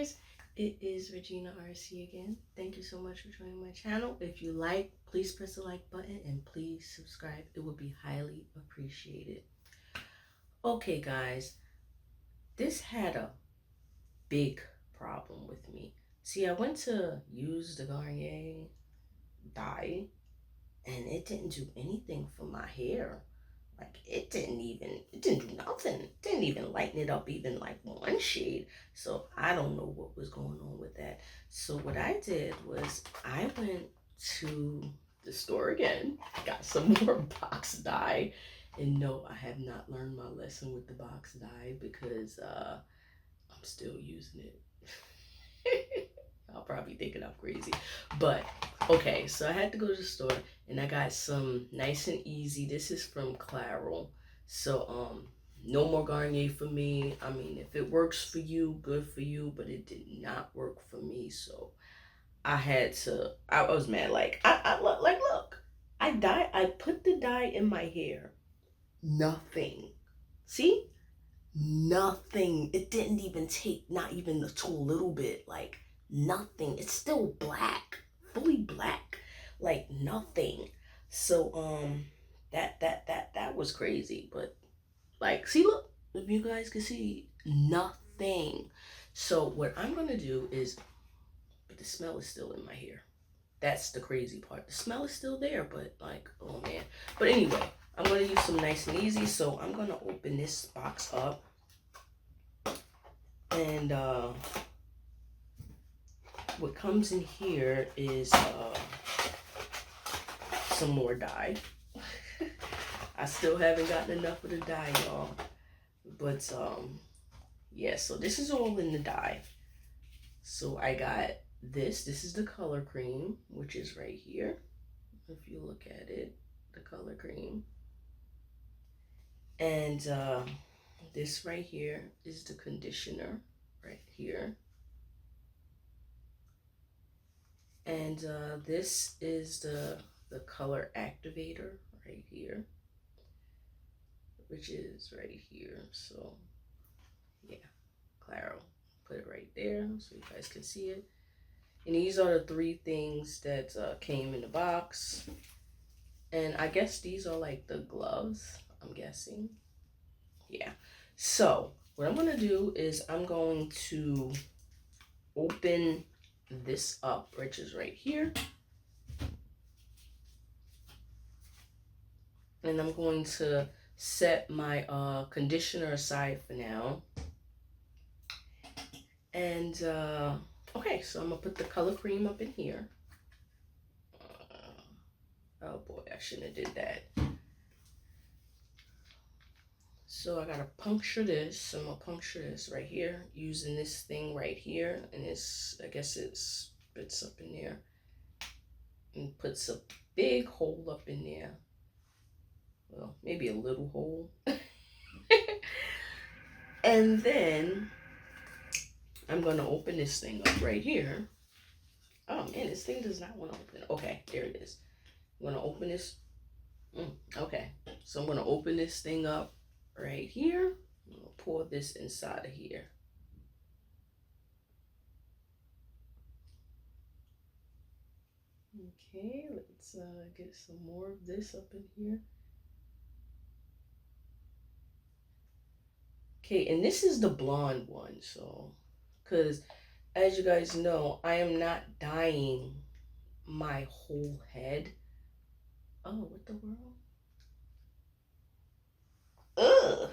guys, it is Regina RC again. Thank you so much for joining my channel. If you like, please press the like button and please subscribe. It would be highly appreciated. Okay guys, this had a big problem with me. See, I went to use the Garnier dye and it didn't do anything for my hair. Like it didn't do nothing. It didn't even lighten it up even like one shade. So I don't know what was going on with that. So what I did was I went to the store again, got some more box dye. And no, I have not learned my lesson with the box dye because I'm still using it. I'll probably thinking I'm crazy. But okay, so I had to go to the store and I got some Nice and Easy. This is from Clairol. So no more Garnier for me. I mean, if it works for you, good for you, but it did not work for me. So I was mad. Like look, I put the dye in my hair. Nothing. See? Nothing. It didn't even take, not even a little bit. Like nothing. It's still black, fully black, like nothing. So that was crazy. But like, see, look, if you guys can see, nothing. So what I'm gonna do is, but the smell is still in my hair. That's the crazy part. The smell is still there, but like, oh man. But anyway, I'm gonna use some Nice and Easy. So I'm gonna open this box up. And what comes in here is some more dye. I still haven't gotten enough of the dye, y'all. But yeah, so this is all in the dye. So I got this. This is the color cream, which is right here. If you look at it, the color cream. And this right here is the conditioner right here. And this is the color activator right here, which is right here. So yeah, Clairol, put it right there so you guys can see it. And these are the three things that came in the box. And I guess these are like the gloves, I'm guessing. Yeah. So what I'm gonna do is I'm going to open this up, which is right here. And I'm going to set my conditioner aside for now. And okay, so I'm gonna put the color cream up in here. Oh boy, I shouldn't have did that. So I gotta puncture this. I'm gonna puncture this right here using this thing right here, and it's, I guess it spits up in there and puts a big hole up in there. Well, maybe a little hole. And then I'm gonna open this thing up right here. Oh man, this thing does not want to open. Okay, there it is. I'm gonna open this. Okay, so I'm gonna open this thing up right here. I'm gonna pour this inside of here. Okay, let's get some more of this up in here. Okay, and this is the blonde one, so, because as you guys know, I am not dyeing my whole head. Oh, what the world? Ugh.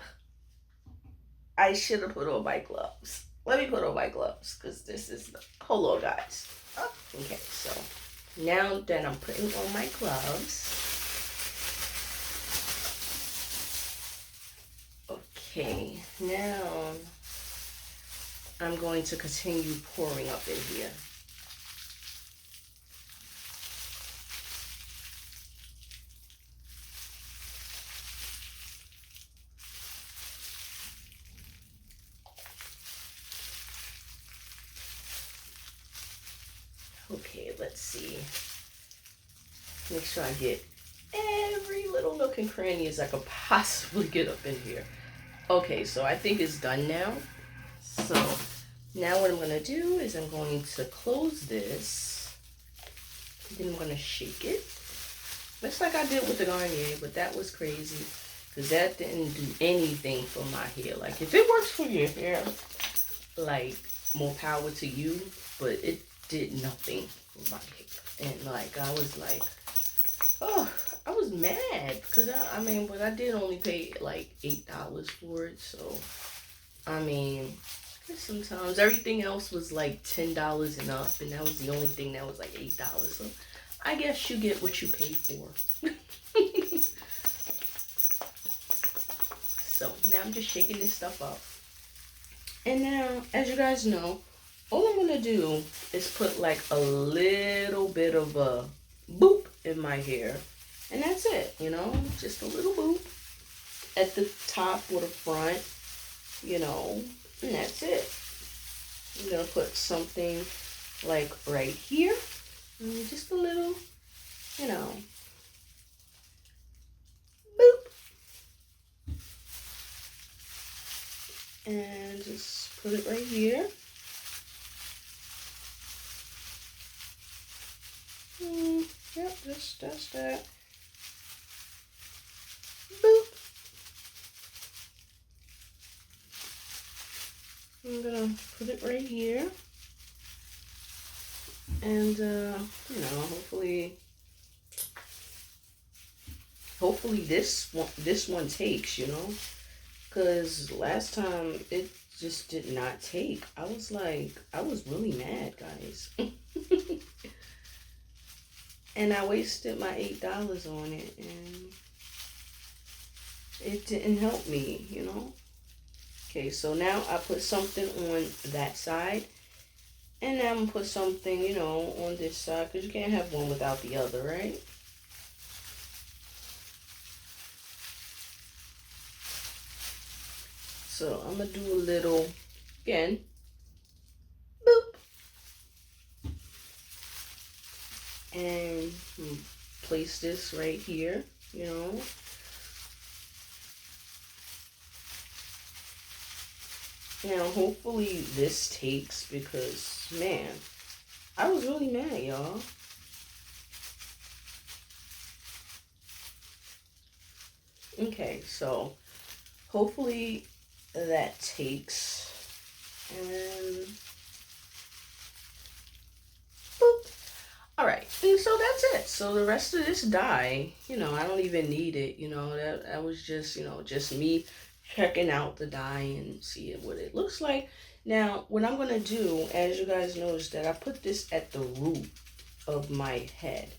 I should have put on my gloves. Let me put on my gloves, because this is the, hold on guys. Okay, so now that I'm putting on my gloves. Okay, now I'm going to continue pouring up in here. Okay, let's see. Make sure I get every little nook and cranny as I could possibly get up in here. Okay, so I think it's done now. So Now what I'm going to do is I'm going to close this. Then I'm going to shake it. Just like I did with the Garnier, but that was crazy. Because that didn't do anything for my hair. Like, if it works for your hair, like, more power to you. But it did nothing for my hair. And, like, I was like, oh, I was mad. Because, I mean, but I did only pay, like, $8 for it. So, I mean, sometimes everything else was like $10 and up, and that was the only thing that was like $8. So I guess you get what you pay for. So now I'm just shaking this stuff up. And now, as you guys know, all I'm gonna do is put like a little bit of a boop in my hair. And that's it, you know, just a little boop at the top or the front, you know, and that's it. I'm gonna put something like right here, just a little, you know, boop, and just put it right here. Yep, just that. Boop. I'm gonna put it right here, and you know, hopefully this one takes, you know, because last time it just did not take. I was really mad, guys. And I wasted my $8 on it, and it didn't help me, you know. Okay, so now I put something on that side, and now I'm gonna put something, you know, on this side, because you can't have one without the other, right? So I'm gonna do a little, again, boop, and place this right here, you know. Now, hopefully this takes, because, man, I was really mad, y'all. Okay, so hopefully that takes. And boop. All right, and so that's it. So the rest of this dye, you know, I don't even need it. You know, that was just, you know, just me checking out the dye and seeing what it looks like. Now, what I'm gonna do, as you guys noticed, that I put this at the root of my head.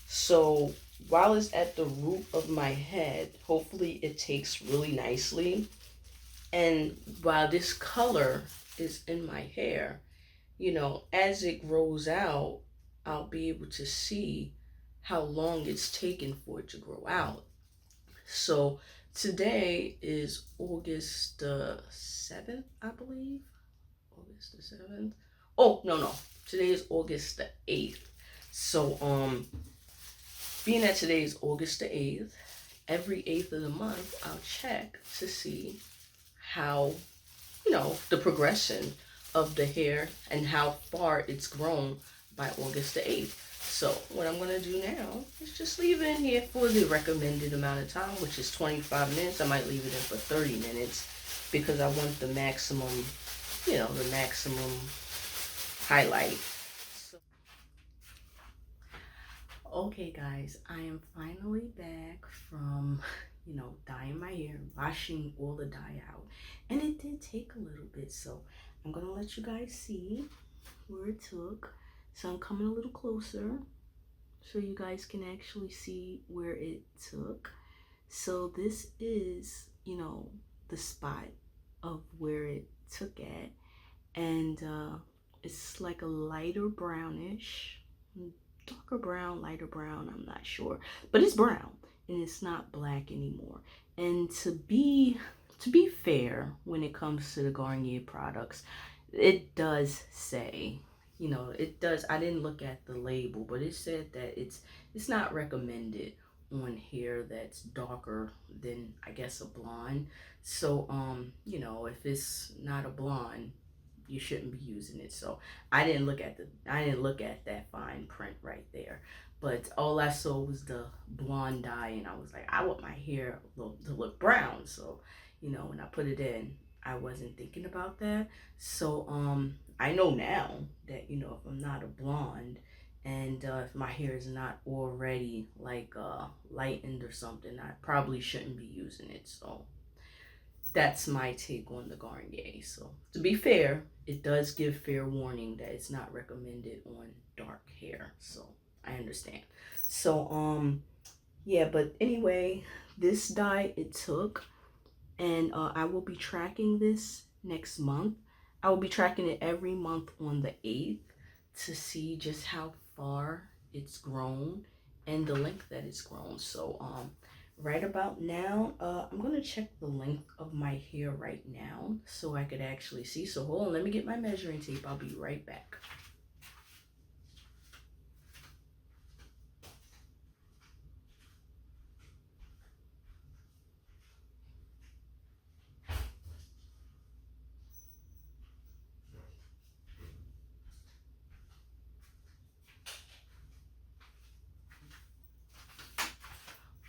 So while it's at the root of my head, hopefully it takes really nicely. And while this color is in my hair, you know, as it grows out, I'll be able to see how long it's taken for it to grow out. So today is August the 7th, I believe. August the 7th. Oh, no. Today is August the 8th. So, being that today is August the 8th, every 8th of the month, I'll check to see how, you know, the progression of the hair and how far it's grown by August the 8th. So what I'm going to do now is just leave it in here for the recommended amount of time, which is 25 minutes. I might leave it in for 30 minutes because I want the maximum, you know, the maximum highlight. So, okay, guys, I am finally back from, you know, dyeing my hair, washing all the dye out. And it did take a little bit, so I'm going to let you guys see where it took. So I'm coming a little closer so you guys can actually see where it took. So this is, you know, the spot of where it took at. And it's like a lighter brownish, darker brown, lighter brown, I'm not sure. But it's brown and it's not black anymore. And to be fair, when it comes to the Garnier products, it does say, you know, it does. I didn't look at the label, but it said that it's not recommended on hair that's darker than, I guess, a blonde. So you know, if it's not a blonde, you shouldn't be using it. So I didn't look at that fine print right there. But all I saw was the blonde dye, and I was like, I want my hair to look brown. So, you know, when I put it in, I wasn't thinking about that. So I know now that, you know, if I'm not a blonde, and if my hair is not already like lightened or something, I probably shouldn't be using it. So that's my take on the Garnier. So to be fair, it does give fair warning that it's not recommended on dark hair. So I understand. So yeah, but anyway, this dye it took, and I will be tracking this next month. I will be tracking it every month on the 8th to see just how far it's grown and the length that it's grown. So right about now, I'm gonna check the length of my hair right now so I could actually see. So hold on, let me get my measuring tape. I'll be right back.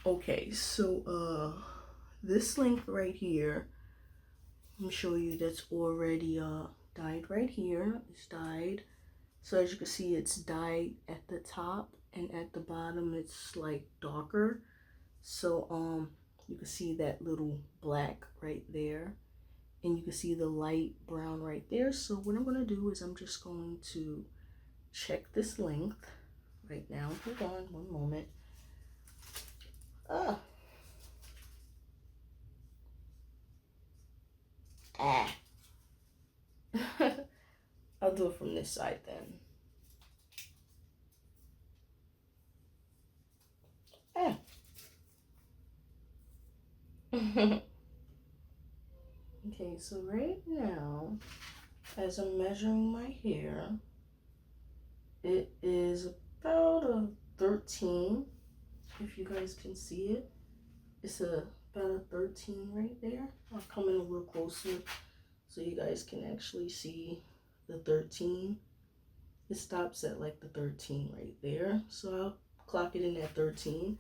Okay, so this length right here, let me show you, that's already dyed right here. It's dyed. So as you can see, it's dyed at the top, and at the bottom it's like darker. So you can see that little black right there, and you can see the light brown right there. So what I'm going to do is I'm just going to check this length right now. Hold on one moment. Ah. I'll do it from this side then. Okay, so right now, as I'm measuring my hair, it is about a 13, if you guys can see it. It's about a 13 right there. I'll come in a little closer so you guys can actually see the 13. It stops at like the 13 right there. So I'll clock it in at 13,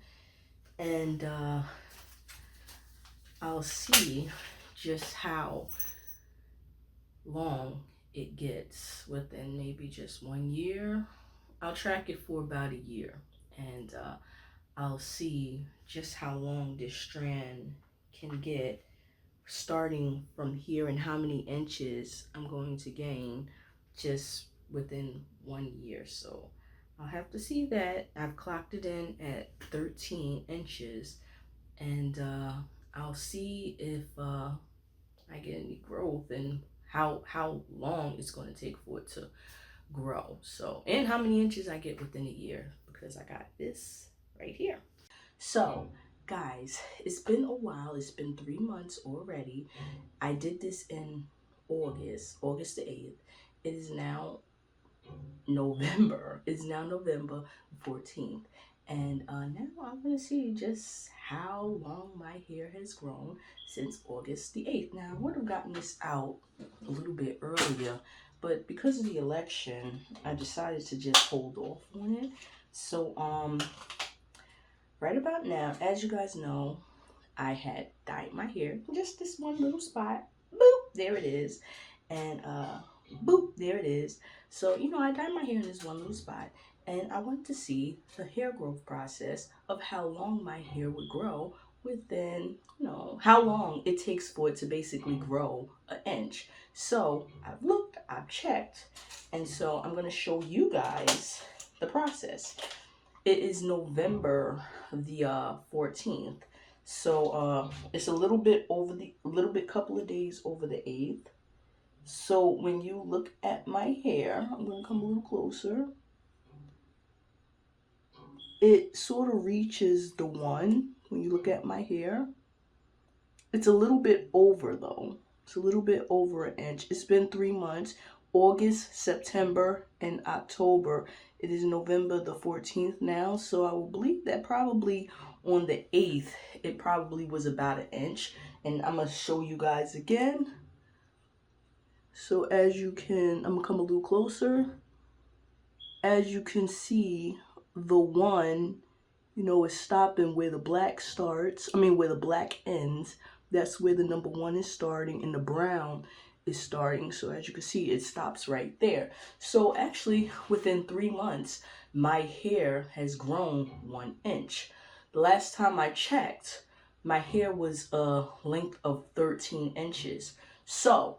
and I'll see just how long it gets within maybe just 1 year. I'll track it for about a year, and I'll see just how long this strand can get starting from here, and how many inches I'm going to gain just within 1 year. So I'll have to see that. I've clocked it in at 13 inches, and I'll see if I get any growth, and how long it's going to take for it to grow. So, and how many inches I get within a year, because I got this right here. So guys, it's been a while. It's been 3 months already. I did this in August the 8th. It is now November. It's now November 14th. And now I'm going to see just how long my hair has grown since August the 8th. Now, I would have gotten this out a little bit earlier, but because of the election, I decided to just hold off on it. So, right about now, as you guys know, I had dyed my hair, just this one little spot. Boop, there it is. And boop, there it is. So, you know, I dyed my hair in this one little spot, and I wanted to see the hair growth process of how long my hair would grow within, you know, how long it takes for it to basically grow an inch. So I've looked, I've checked, and so I'm going to show you guys the process. It is November the 14th. So it's a little bit couple of days over the 8th. So when you look at my hair, I'm going to come a little closer. It sort of reaches the 1 when you look at my hair. It's a little bit over though. It's a little bit over an inch. It's been 3 months. August, September, and October. It is November the 14th now, so I will believe that probably on the 8th, it probably was about an inch. And I'm going to show you guys again. So as you can, I'm gonna come a little closer. As you can see, the one, you know, is stopping where the black starts. I mean, where the black ends. That's where the number one is starting, and the brown is starting. So as you can see, it stops right there. So actually, within 3 months, my hair has grown 1 inch. The last time I checked, my hair was a length of 13 inches. So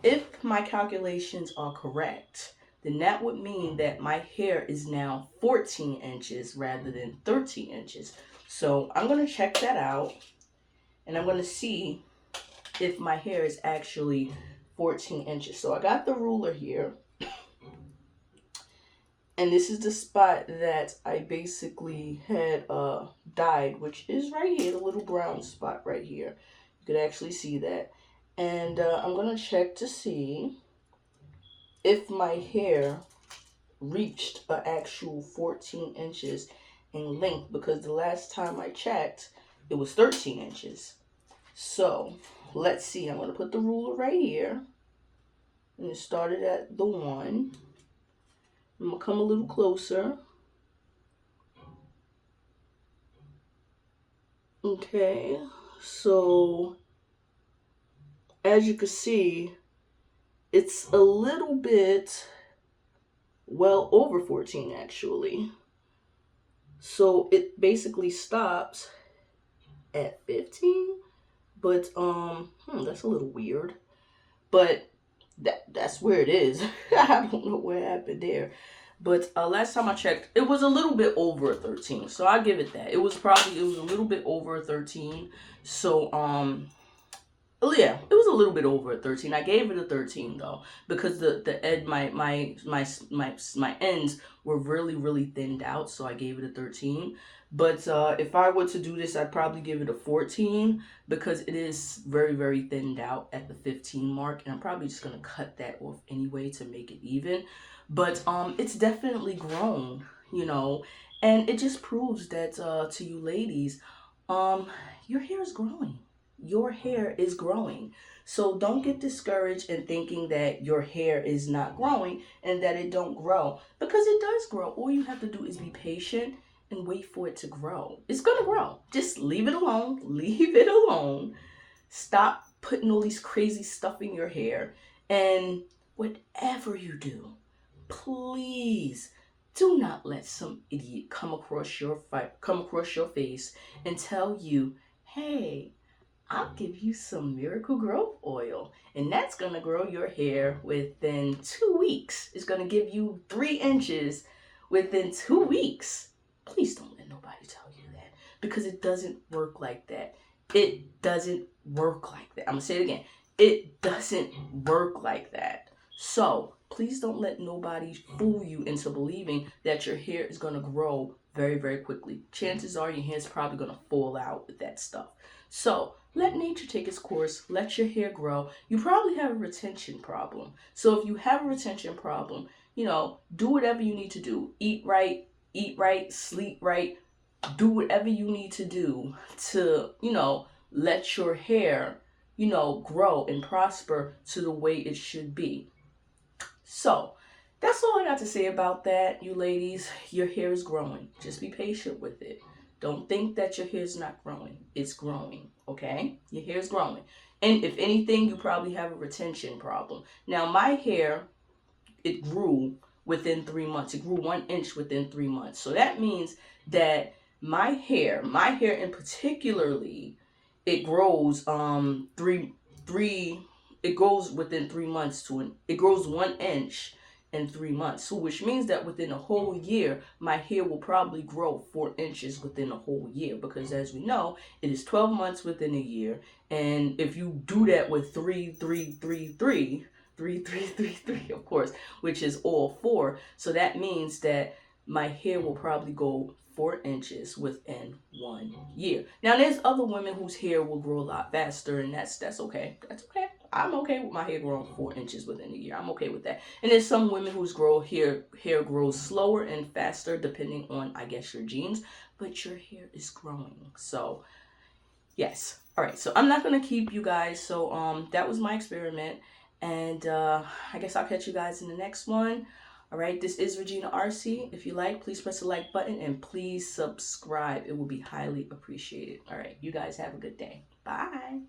if my calculations are correct, then that would mean that my hair is now 14 inches rather than 13 inches. So I'm going to check that out, and I'm going to see if my hair is actually 14 inches. So I got the ruler here, and this is the spot that I basically had dyed, which is right here, the little brown spot right here. You could actually see that. And I'm going to check to see if my hair reached an actual 14 inches in length, because the last time I checked, it was 13 inches. So let's see. I'm going to put the ruler right here, and it started at the 1. I'm going to come a little closer. Okay, so as you can see, it's a little bit, well, over 14 actually. So it basically stops at 15, but that's a little weird. But that's where it is. I don't know what happened there. But last time I checked, it was a little bit over 13. So I give it that. It was a little bit over 13. So yeah, it was a little bit over a 13. I gave it a 13 though, because my ends were really thinned out, so I gave it a 13. But if I were to do this, I'd probably give it a 14, because it is very thinned out at the 15 mark, and I'm probably just gonna cut that off anyway to make it even. But it's definitely grown, you know, and it just proves that to you ladies, your hair is growing. Your hair is growing. So don't get discouraged in thinking that your hair is not growing and that it don't grow, because it does grow. All you have to do is be patient and wait for it to grow. It's going to grow. Just leave it alone. Leave it alone. Stop putting all these crazy stuff in your hair. And whatever you do, please do not let some idiot come across your face and tell you, "Hey, I'll give you some miracle growth oil, and that's going to grow your hair within 2 weeks. It's going to give you 3 inches within 2 weeks." Please don't let nobody tell you that, because it doesn't work like that. It doesn't work like that. I'm going to say it again. It doesn't work like that. So please don't let nobody fool you into believing that your hair is going to grow very quickly. Chances are your hair is probably going to fall out with that stuff. So let nature take its course. Let your hair grow. You probably have a retention problem. So if you have a retention problem, do whatever you need to do. Eat right, sleep right. Do whatever you need to do to, let your hair, grow and prosper to the way it should be. So that's all I got to say about that, you ladies. Your hair is growing. Just be patient with it. Don't think that your hair is not growing. It's growing, okay? Your hair is growing. And if anything, you probably have a retention problem. Now, my hair, it grew within 3 months. It grew 1 inch within 3 months. So that means that my hair in particularly, it grows it goes within 3 months it grows 1 inch in 3 months. So which means that within a whole year, my hair will probably grow 4 inches within a whole year, because as we know, it is 12 months within a year. And if you do that with 3, of course, which is all 4. So that means that my hair will probably go 4 inches within 1 year. Now, there's other women whose hair will grow a lot faster, and that's okay. That's okay. I'm okay with my hair growing 4 inches within a year. I'm okay with that. And there's some women whose hair grows slower and faster, depending on, I guess, your genes. But your hair is growing. So, yes. All right. So I'm not going to keep you guys. So that was my experiment. And I guess I'll catch you guys in the next one. All right, this is Regina RC. If you like, please press the like button and please subscribe. It will be highly appreciated. All right, you guys have a good day. Bye.